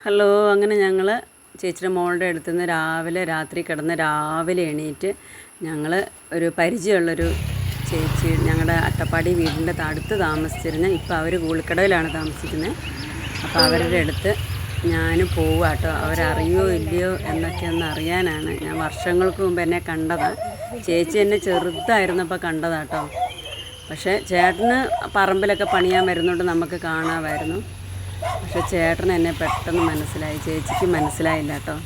Hello. അങ്ങനെ ഞങ്ങൾ ചേച്ചിയുടെ മോളുടെ അടുത്തുനിന്ന് രാത്രി കിടന്ന് രാവിലെ എണീറ്റ് ഞങ്ങൾ ഒരു പരിചയമുള്ളൊരു ചേച്ചി ഞങ്ങളുടെ അട്ടപ്പാടി വീടിൻ്റെ അടുത്ത് താമസിച്ചിരുന്ന, ഇപ്പോൾ അവർ കൂളിക്കടവിലാണ് താമസിക്കുന്നത്. അപ്പോൾ അവരുടെ അടുത്ത് ഞാൻ പോവുക കേട്ടോ. അവരറിയോ ഇല്ലയോ എന്നൊക്കെ ഒന്ന് അറിയാനാണ്. ഞാൻ വർഷങ്ങൾക്ക് മുമ്പ് എന്നെ കണ്ടതാണ്. ചേച്ചി എന്നെ ചെറുതായിരുന്നപ്പോൾ കണ്ടതാട്ടോ. പക്ഷേ ചേട്ടന് പറമ്പിലൊക്കെ പണിയാൻ വരുന്നതുകൊണ്ട് നമുക്ക് കാണാമായിരുന്നു. പക്ഷെ ചേട്ടൻ എന്നെ പെട്ടെന്ന് മനസ്സിലായി, ചേച്ചിക്ക് മനസ്സിലായില്ല കേട്ടോ.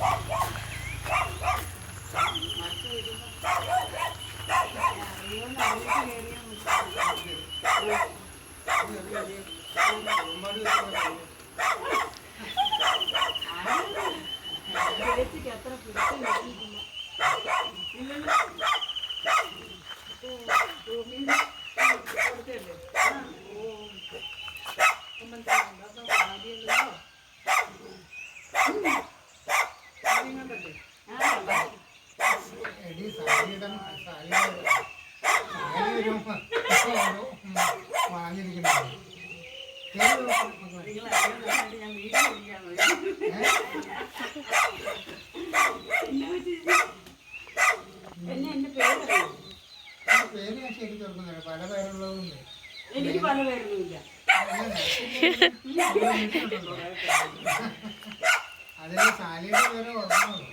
എനിക്ക് പല പേരൊന്നുമില്ല. അതിന് സാലിയുടെ പേരെ ഓർമ്മയുള്ളൂ.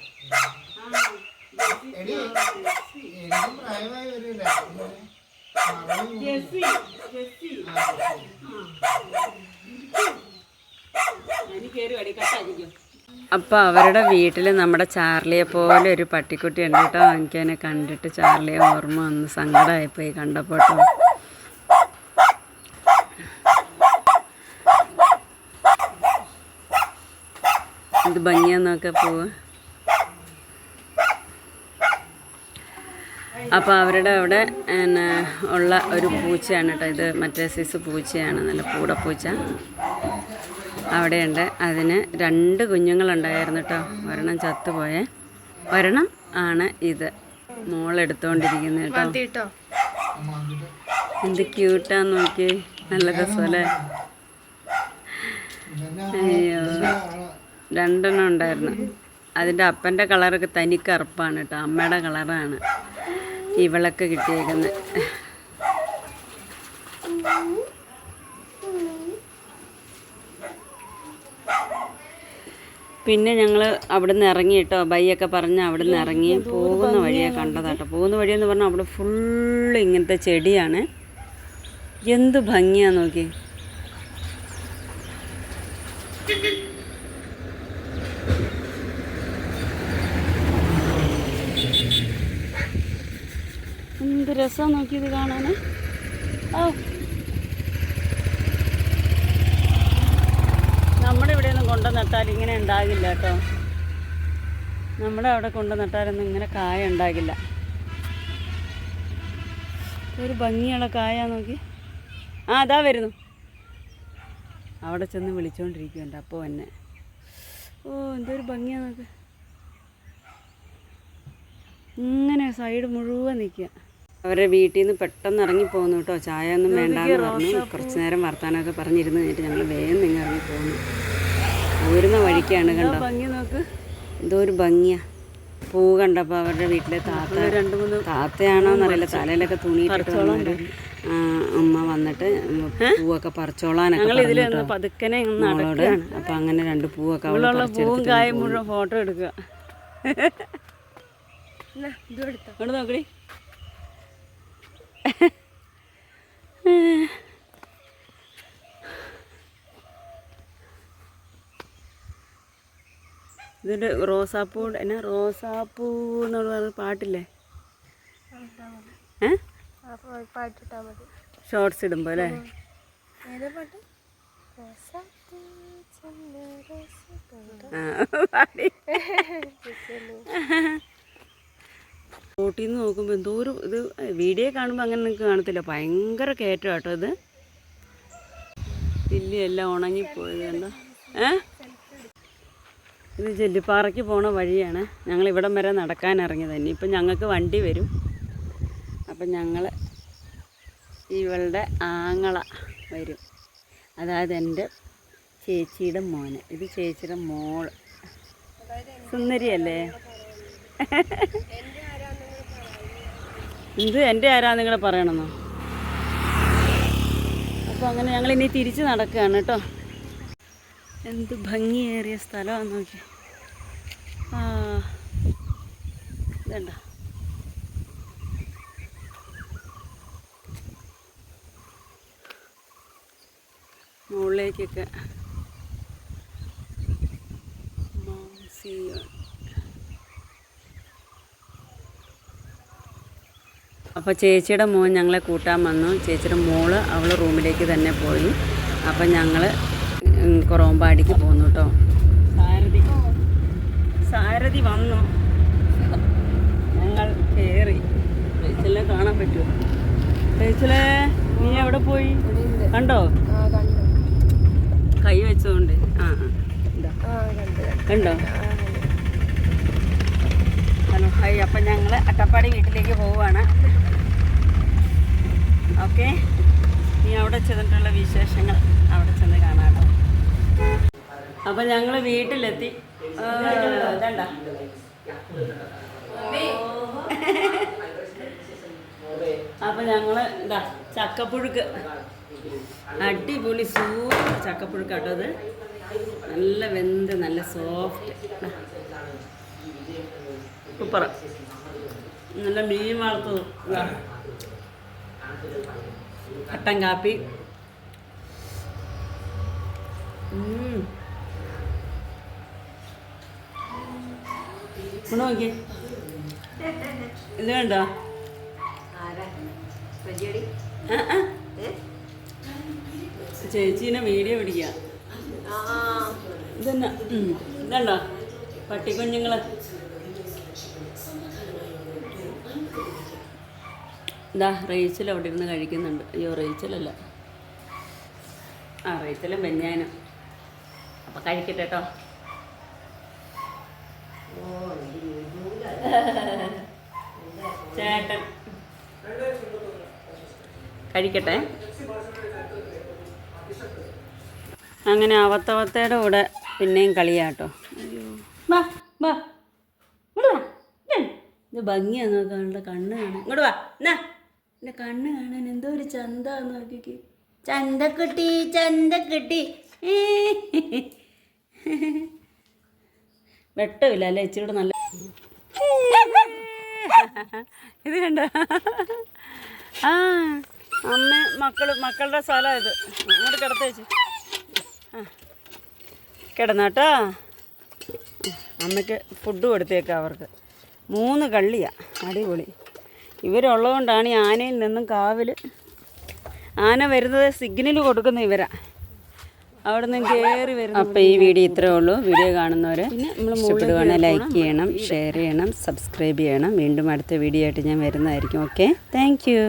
എനിക്കും പ്രായമായി വരില്ല. അപ്പോൾ അവരുടെ വീട്ടിൽ നമ്മുടെ ചാർലിയെ പോലെ ഒരു പട്ടിക്കുട്ടി ഉണ്ട് കേട്ടോ. എനിക്കതിനെ കണ്ടിട്ട് ചാർലിയെ ഓർമ്മ വന്ന് സങ്കടമായിപ്പോയി കണ്ടപ്പോൾ കേട്ടോ. ഇത് ഭംഗിയാന്നൊക്കെ പോവുക. അപ്പോൾ അവരുടെ അവിടെ ഉള്ള ഒരു പൂച്ചയാണ് കേട്ടോ. ഇത് മറ്റേ സൈസ് പൂച്ചയാണ്, നല്ല പൂടപ്പൂച്ച അവിടെയുണ്ട്. അതിന് 2 കുഞ്ഞുങ്ങളുണ്ടായിരുന്നു കേട്ടോ. ഒരെണ്ണം ചത്തുപോയേ, ഒരെണ്ണം ആണ് ഇത് മോളെടുത്തോണ്ടിരിക്കുന്നത് കേട്ടോ. എന്ത് ക്യൂട്ടാന്ന് നോക്കി, നല്ല രസമല്ലേ. അയ്യോ, 2 ഉണ്ടായിരുന്നു. അതിൻ്റെ അപ്പൻ്റെ കളറൊക്കെ തനി കറുപ്പാണ് കേട്ടോ. അമ്മയുടെ കളറാണ് ഇവളൊക്കെ കിട്ടിയേക്കുന്നത്. പിന്നെ ഞങ്ങൾ അവിടെ നിന്ന് ഇറങ്ങി കേട്ടോ. ബൈയൊക്കെ പറഞ്ഞ് അവിടെ നിന്ന് ഇറങ്ങി പോകുന്ന വഴിയെ കണ്ടതാട്ടോ. പോകുന്ന വഴിയെന്ന് പറഞ്ഞാൽ അവിടെ ഫുള്ള് ഇങ്ങനത്തെ ചെടിയാണ്. എന്ത് ഭംഗിയാന്ന് നോക്കി. എന്ത് രസമാണ് നോക്കിയത് കാണാൻ. നമ്മുടെ ഇവിടെ ഒന്നും കൊണ്ടു നട്ടാൽ ഇങ്ങനെ ഉണ്ടാകില്ല കേട്ടോ. നമ്മുടെ അവിടെ കൊണ്ടു നട്ടാലൊന്നും ഇങ്ങനെ കായ ഉണ്ടാകില്ല. ഒരു ഭംഗിയുള്ള കായ നോക്കി. അതാ വരുന്നു. അവിടെ ചെന്ന് വിളിച്ചുകൊണ്ടിരിക്കുന്നുണ്ട് അപ്പോൾ എന്നെ. എന്തൊരു ഭംഗിയാണ് നോക്ക്. ഇങ്ങനെ സൈഡ് മുഴുവൻ നിൽക്കുക. അവരുടെ വീട്ടിൽ നിന്ന് പെട്ടെന്ന് ഇറങ്ങിപ്പോകുന്നു കേട്ടോ. ചായ ഒന്നും വേണ്ടാന്ന് പറഞ്ഞു. കുറച്ച് നേരം വർത്താനമൊക്കെ പറഞ്ഞിരുന്ന് കഴിഞ്ഞിട്ട് ഞങ്ങൾ വേഗം നിങ്ങൾ ഇറങ്ങിപ്പോകുന്നു. പോരുന്ന വഴിക്കാണ് കണ്ടോ. ഭംഗി നോക്ക്, എന്തോ ഒരു ഭംഗിയാ. പൂ കണ്ടപ്പോൾ അവരുടെ വീട്ടിലെ താത്ത, 2-3 താത്തയാണോന്നറിയില്ല, തലയിലൊക്കെ തുണിയിട്ടിട്ട് അമ്മ വന്നിട്ട് പൂവൊക്കെ പറിച്ചോളാനൊക്കെ മോളോട്. അപ്പം അങ്ങനെ 2 പൂവൊക്കെ പൂവും കായും മുഴുവൻ ഫോട്ടോ എടുക്കുക. ഇവിടെ നോക്കടി. ഇതിൻ്റെ റോസാപ്പൂ റോസാപ്പൂ എന്നുള്ള പാട്ടില്ലേ, ഷോർട്സ് ഇടുമ്പോൾ അല്ലേ. റോട്ടിൽ നിന്ന് നോക്കുമ്പോൾ എന്തോ ഒരു ഇത്, വീഡിയോ കാണുമ്പോൾ അങ്ങനെ നിങ്ങൾക്ക് കാണത്തില്ല, ഭയങ്കര കയറ്റം കേട്ടോ. ഇത് ഇല്ലയെല്ലാം ഉണങ്ങിപ്പോയത് കണ്ടോ. ഇത് ജെല്ലിപ്പാറയ്ക്ക് പോണ വഴിയാണ്. ഞങ്ങളിവിടം വരെ നടക്കാനിറങ്ങിയത് തന്നെ. ഇപ്പം ഞങ്ങൾക്ക് വണ്ടി വരും. അപ്പം ഞങ്ങൾ ഇവളുടെ ആങ്ങള വരും. അതായത് എൻ്റെ ചേച്ചിയുടെ മോന്, ഇത് ചേച്ചിയുടെ മോള്. സുന്ദരിയല്ലേ? ഇത് എൻ്റെ ആരാ നിങ്ങൾ പറയണമെന്നോ? അപ്പോൾ അങ്ങനെ ഞങ്ങളിനി തിരിച്ച് നടക്കുകയാണ് കേട്ടോ. എന്ത് ഭംഗിയേറിയ സ്ഥലമാണെന്ന് നോക്കി. ആ ഇതണ്ട, മുകളിലേക്കൊക്കെ അപ്പോൾ ചേച്ചിയുടെ മോൻ ഞങ്ങളെ കൂട്ടാൻ വന്നു. ചേച്ചിയുടെ മോള് അവൾ റൂമിലേക്ക് തന്നെ പോയി. അപ്പം ഞങ്ങൾ കുറവമ്പാടിക്ക് പോന്നു കേട്ടോ. സാരഥി വന്നു, ഞങ്ങൾ കയറി. റേച്ചലിനെ കാണാൻ പറ്റുമോ? റേച്ചലേ, നീ എവിടെ പോയി? കണ്ടോ? കൈ വെച്ചോണ്ട്. ആ കണ്ടോ? Hello, hi. അപ്പം ഞങ്ങൾ അട്ടപ്പാടി വീട്ടിലേക്ക് പോവുകയാണ്. ഓക്കെ, നീ അവിടെ ചെന്നിട്ടുള്ള വിശേഷങ്ങൾ അവിടെ ചെന്ന് കാണാട്ടോ. അപ്പം ഞങ്ങൾ വീട്ടിലെത്തി. ഇതണ്ട, അപ്പം ഞങ്ങൾ എന്താ ചക്കപ്പുഴുക്ക്, അടിപൊളി സൂപ്പർ ചക്കപ്പുഴുക്ക് കേട്ടോ. അത് നല്ല വെന്ത് നല്ല സോഫ്റ്റ് സൂപ്പർ. നല്ല മീൻ വറുത്തത്, കട്ടൻ കാപ്പി. നോക്കി ഇത് കണ്ടോ? ചേച്ചീനെ വീഡിയോ പിടിക്കുക. ഇതന്നെ ഇതണ്ടോ പട്ടിക്കുഞ്ഞുങ്ങൾ. ഇതാ റേച്ചൽ അവിടെ ഇരുന്ന് കഴിക്കുന്നുണ്ട്. അയ്യോ, റേച്ചലല്ല, ആ റേച്ചലും ബെഞ്ഞാനും. അപ്പം കഴിക്കട്ടെ കേട്ടോ. ചേട്ടൻ കഴിക്കട്ടെ. അങ്ങനെ അവത്തവത്തയുടെ കൂടെ പിന്നെയും കളിയാട്ടോ. അയ്യോ, വാ വാ, ഇങ്ങോട്ട് വാ. ഇത് ഭംഗിയാണ് നോക്കാനുള്ള കണ്ണ് കാണാൻ. ഇങ്ങോട്ട് വാ, എന്നാ എൻ്റെ കണ്ണ് കാണാൻ എന്തോ ഒരു ചന്താന്ന് നോക്കിക്ക്. ചന്തക്കുട്ടി ചന്തക്കുട്ടി. വെട്ടമില്ല അല്ലേ? ഇച്ചിരി നല്ല ഇത് കണ്ടോ? ആ അമ്മ മക്കളുടെ സ്ഥലം ഇത്. അങ്ങോട്ട് കിടത്തേച്ച്. ആ കിടന്നാട്ടോ. അമ്മയ്ക്ക് ഫുഡ് കൊടുത്തേക്കാം അവർക്ക്. 3 കള്ളിയാണ്, അടിപൊളി. ഇവരുള്ളതുകൊണ്ടാണ് ഈ ആനയിൽ നിന്നും കാവൽ. ആന വരുന്നത് സിഗ്നൽ കൊടുക്കുന്ന ഇവരാ, അവിടെ നിന്ന് കയറി വരും. അപ്പോൾ ഈ വീഡിയോ ഇത്രയേ ഉള്ളൂ. വീഡിയോ കാണുന്നവർ ഇഷ്ടപ്പെടുവാണെങ്കിൽ ലൈക്ക് ചെയ്യണം, ഷെയർ ചെയ്യണം, സബ്സ്ക്രൈബ് ചെയ്യണം. വീണ്ടും അടുത്ത വീഡിയോ ആയിട്ട് ഞാൻ വരുന്നതായിരിക്കും. Okay, thank you.